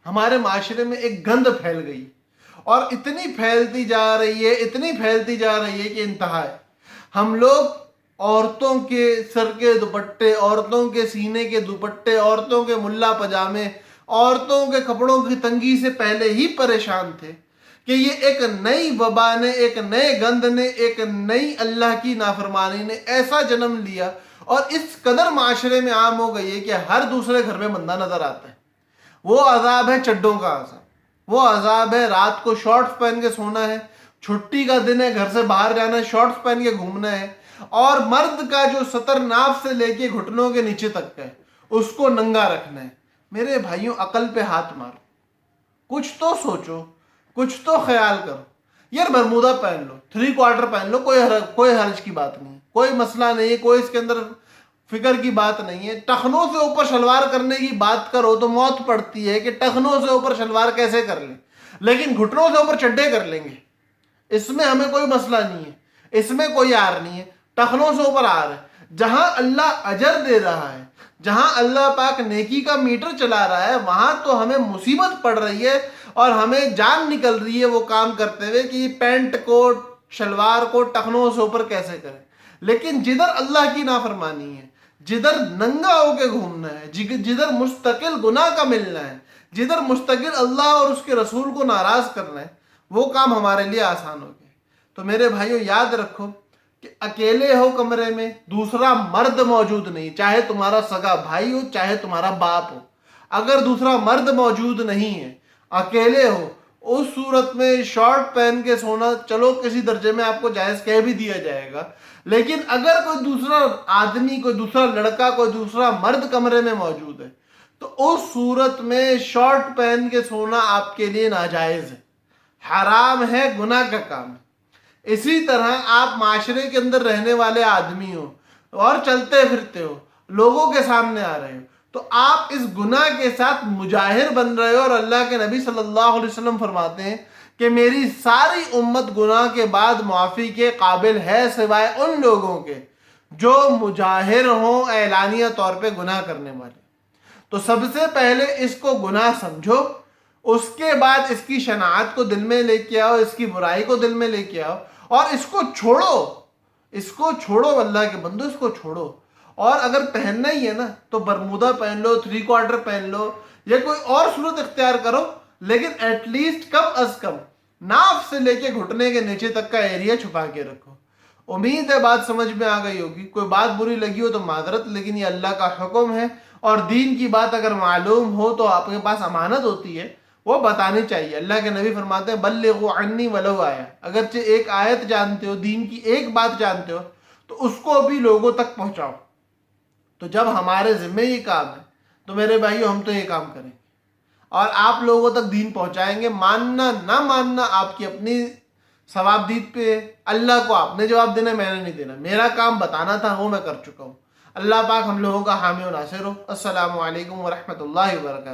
ہمارے معاشرے میں ایک گند پھیل گئی اور اتنی پھیلتی جا رہی ہے، اتنی پھیلتی جا رہی ہے کہ انتہا ہے۔ ہم لوگ عورتوں کے سر کے دوپٹے، عورتوں کے سینے کے دوپٹے، عورتوں کے ملا پجامے، عورتوں کے کپڑوں کی تنگی سے پہلے ہی پریشان تھے کہ یہ ایک نئی وبا نے، ایک نئے گند نے، ایک نئی اللہ کی نافرمانی نے ایسا جنم لیا اور اس قدر معاشرے میں عام ہو گئی ہے کہ ہر دوسرے گھر میں بندہ نظر آتا ہے۔ وہ عذاب ہے چڈوں کا عذاب، وہ عذاب ہے رات کو شارٹس پہن کے سونا ہے، چھٹی کا دن ہے گھر سے باہر جانا ہے، شارٹس پہن کے گھومنا ہے، اور مرد کا جو سطر ناف سے لے کے گھٹنوں کے نیچے تک کا ہے اس کو ننگا رکھنا ہے۔ میرے بھائیوں، عقل پہ ہاتھ مارو، کچھ تو سوچو، کچھ تو خیال کرو۔ یار برمودا پہن لو، 3/4 پہن لو، کوئی حرج کی بات نہیں، کوئی مسئلہ نہیں ہے، کوئی اس کے اندر فکر کی بات نہیں ہے۔ ٹخنوں سے اوپر شلوار کرنے کی بات کرو تو موت پڑتی ہے کہ ٹخنوں سے اوپر شلوار کیسے کر لیں، لیکن گھٹنوں سے اوپر چڈے کر لیں گے، اس میں ہمیں کوئی مسئلہ نہیں ہے، اس میں کوئی عار نہیں ہے، ٹخنوں سے اوپر عار ہے۔ جہاں اللہ اجر دے رہا ہے، جہاں اللہ پاک نیکی کا میٹر چلا رہا ہے، وہاں تو ہمیں مصیبت پڑ رہی ہے اور ہمیں جان نکل رہی ہے وہ کام کرتے ہوئے کہ یہ پینٹ کو، شلوار کو ٹخنوں سے اوپر کیسے کریں۔ لیکن جدھر اللہ کی نافرمانی ہے، جدھر ننگا ہو کے گھومنا ہے، جدھر مستقل گناہ کا ملنا ہے، جدھر مستقل اللہ اور اس کے رسول کو ناراض کرنا ہے، وہ کام ہمارے لیے آسان ہو گئے۔ تو میرے بھائیوں یاد رکھو کہ اکیلے ہو کمرے میں، دوسرا مرد موجود نہیں، چاہے تمہارا سگا بھائی ہو، چاہے تمہارا باپ ہو، اگر دوسرا مرد موجود نہیں ہے، اکیلے ہو، اس صورت میں شارٹ پہن کے سونا چلو کسی درجے میں آپ کو جائز کہہ بھی دیا جائے گا، لیکن اگر کوئی دوسرا آدمی، کوئی دوسرا لڑکا، کوئی دوسرا مرد کمرے میں موجود ہے تو اس صورت میں شارٹ پہن کے سونا آپ کے لیے ناجائز ہے، حرام ہے، گناہ کا کام ہے۔ اسی طرح آپ معاشرے کے اندر رہنے والے آدمی ہو اور چلتے پھرتے ہو، لوگوں کے سامنے آ رہے ہو، تو آپ اس گناہ کے ساتھ مجاہر بن رہے ہو، اور اللہ کے نبی صلی اللہ علیہ وسلم فرماتے ہیں کہ میری ساری امت گناہ کے بعد معافی کے قابل ہے سوائے ان لوگوں کے جو مجاہر ہوں، اعلانیہ طور پہ گناہ کرنے والے۔ تو سب سے پہلے اس کو گناہ سمجھو، اس کے بعد اس کی شناعت کو دل میں لے کے آؤ، اس کی برائی کو دل میں لے کے آؤ اور اس کو چھوڑو، اس کو چھوڑو، اللہ کے بندو اس کو چھوڑو۔ اور اگر پہننا ہی ہے نا تو برمودا پہن لو، 3/4 پہن لو، یا کوئی اور صورت اختیار کرو، لیکن ایٹ لیسٹ کم از کم ناف سے لے کے گھٹنے کے نیچے تک کا ایریا چھپا کے رکھو۔ امید ہے بات سمجھ میں آ گئی ہوگی، کوئی بات بری لگی ہو تو معذرت، لیکن یہ اللہ کا حکم ہے، اور دین کی بات اگر معلوم ہو تو آپ کے پاس امانت ہوتی ہے، وہ بتانی چاہیے۔ اللہ کے نبی فرماتے ہیں بلغوا عنی ولو آیا، اگرچہ ایک آیت جانتے ہو، دین کی ایک بات جانتے ہو، تو اس کو بھی لوگوں تک پہنچاؤ۔ تو جب ہمارے ذمہ یہ کام ہے تو میرے بھائیو ہم تو یہ کام کریں گے اور آپ لوگوں تک دین پہنچائیں گے۔ ماننا نہ ماننا آپ کی اپنی ثواب دید پہ ہے، اللہ کو آپ نے جواب دینا، میں نے نہیں دینا، میرا کام بتانا تھا وہ میں کر چکا ہوں۔ اللہ پاک ہم لوگوں کا حامی و ناصر ہو۔ السلام علیکم ورحمۃ اللہ وبرکاتہ۔